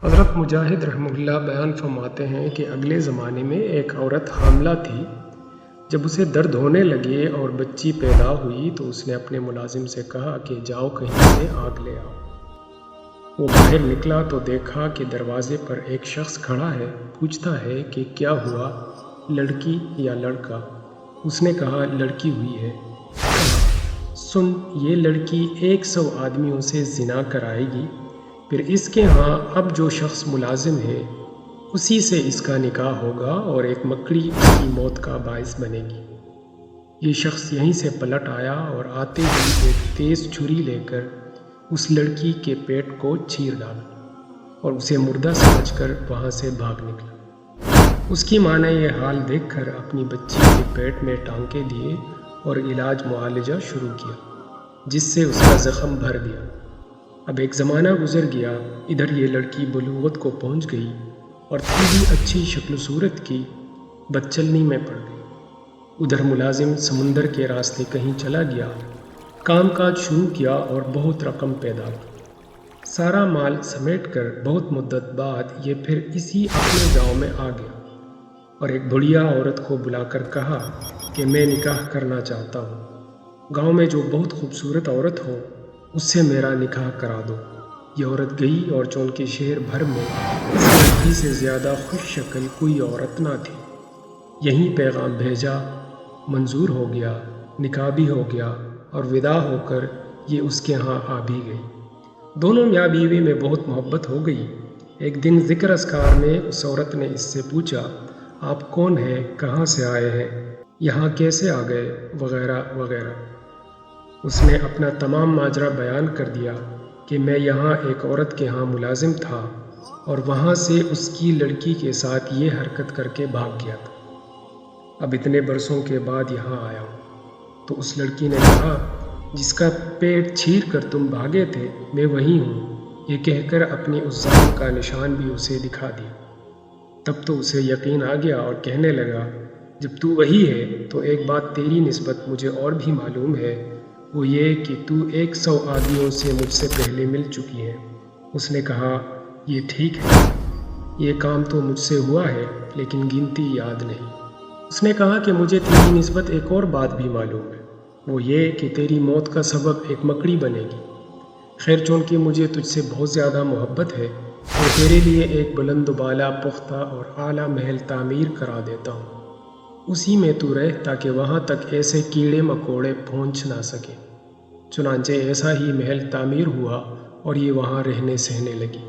حضرت مجاہد رحمہ اللہ بیان فرماتے ہیں کہ اگلے زمانے میں ایک عورت حاملہ تھی۔ جب اسے درد ہونے لگے اور بچی پیدا ہوئی تو اس نے اپنے ملازم سے کہا کہ جاؤ کہیں سے آگ لے آؤ۔ وہ باہر نکلا تو دیکھا کہ دروازے پر ایک شخص کھڑا ہے، پوچھتا ہے کہ کیا ہوا، لڑکی یا لڑکا؟ اس نے کہا لڑکی ہوئی ہے۔ کہا سن، یہ لڑکی 100 آدمیوں سے زنا کرائے گی، پھر اس کے ہاں اب جو شخص ملازم ہے اسی سے اس کا نکاح ہوگا اور ایک مکڑی اس کی موت کا باعث بنے گی۔ یہ شخص یہیں سے پلٹ آیا اور آتے ہی ایک تیز چھری لے کر اس لڑکی کے پیٹ کو چیر ڈالا اور اسے مردہ سمجھ کر وہاں سے بھاگ نکلا۔ اس کی ماں نے یہ حال دیکھ کر اپنی بچی کے پیٹ میں ٹانکے دیے اور علاج معالجہ شروع کیا، جس سے اس کا زخم بھر گیا۔ اب ایک زمانہ گزر گیا، ادھر یہ لڑکی بلوغت کو پہنچ گئی اور تھی بھی اچھی شکل و صورت کی، بدچلنی میں پڑ گئی۔ ادھر ملازم سمندر کے راستے کہیں چلا گیا، کام کاج شروع کیا اور بہت رقم پیدا کی۔ سارا مال سمیٹ کر بہت مدت بعد یہ پھر اسی اپنے گاؤں میں آ گیا اور ایک بڑھیا عورت کو بلا کر کہا کہ میں نکاح کرنا چاہتا ہوں، گاؤں میں جو بہت خوبصورت عورت ہو اس سے میرا نکاح کرا دو۔ یہ عورت گئی اور چونکہ شہر بھر میں اس لڑکی سے زیادہ خوش شکل کوئی عورت نہ تھی، یہیں پیغام بھیجا، منظور ہو گیا، نکاح بھی ہو گیا اور ودا ہو کر یہ اس کے ہاں آ بھی گئی۔ دونوں میاں بیوی میں بہت محبت ہو گئی۔ ایک دن ذکر اذکار میں اس عورت نے اس سے پوچھا، آپ کون ہیں، کہاں سے آئے ہیں، یہاں کیسے آ گئے، وغیرہ وغیرہ۔ اس نے اپنا تمام ماجرا بیان کر دیا کہ میں یہاں ایک عورت کے ہاں ملازم تھا اور وہاں سے اس کی لڑکی کے ساتھ یہ حرکت کر کے بھاگ گیا تھا، اب اتنے برسوں کے بعد یہاں آیا ہوں۔ تو اس لڑکی نے کہا، جس کا پیٹ چیر کر تم بھاگے تھے میں وہی ہوں، یہ کہہ کر اپنی اس زخم کا نشان بھی اسے دکھا دیا۔ تب تو اسے یقین آ گیا اور کہنے لگا، جب تو وہی ہے تو ایک بات تیری نسبت مجھے اور بھی معلوم ہے، وہ یہ کہ تو 100 آدمیوں سے مجھ سے پہلے مل چکی ہے۔ اس نے کہا، یہ ٹھیک ہے، یہ کام تو مجھ سے ہوا ہے لیکن گنتی یاد نہیں۔ اس نے کہا کہ مجھے تیری نسبت ایک اور بات بھی معلوم ہے، وہ یہ کہ تیری موت کا سبب ایک مکڑی بنے گی۔ خیر چونکہ مجھے تجھ سے بہت زیادہ محبت ہے، میں تیرے لیے ایک بلند و بالا، پختہ اور اعلیٰ محل تعمیر کرا دیتا ہوں، اسی میں تو رہ تاکہ وہاں تک ایسے کیڑے مکوڑے پہنچ نہ سکیں۔ چنانچہ ایسا ہی محل تعمیر ہوا اور یہ وہاں رہنے سہنے لگی۔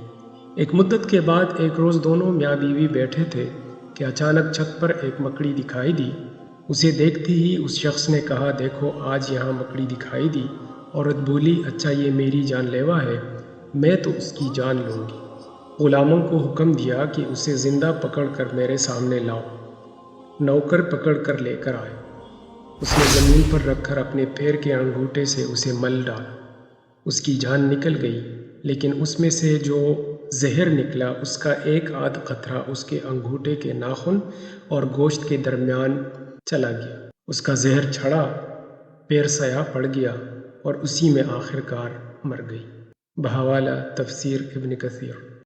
ایک مدت کے بعد ایک روز دونوں میاں بیوی بیٹھے تھے کہ اچانک چھت پر ایک مکڑی دکھائی دی۔ اسے دیکھتے ہی اس شخص نے کہا، دیکھو آج یہاں مکڑی دکھائی دی۔ عورت بولی، اچھا یہ میری جان لیوا ہے، میں تو اس کی جان لوں گی۔ غلاموں کو حکم دیا کہ اسے زندہ پکڑ کر میرے سامنے لاؤ۔ نوکر پکڑ کر لے کر آئے۔ اس نے زمین پر رکھ کر اپنے پیر کے انگوٹھے سے اسے مل ڈالا۔ اس کی جان نکل گئی، لیکن اس میں سے جو زہر نکلا اس کا ایک آدھ قطرہ اس کے انگوٹھے کے ناخن اور گوشت کے درمیان چلا گیا۔ اس کا زہر چھڑا، پیر سیاہ پڑ گیا اور اسی میں آخر کار مر گئی۔ بحوالہ تفسیر ابن کثیر۔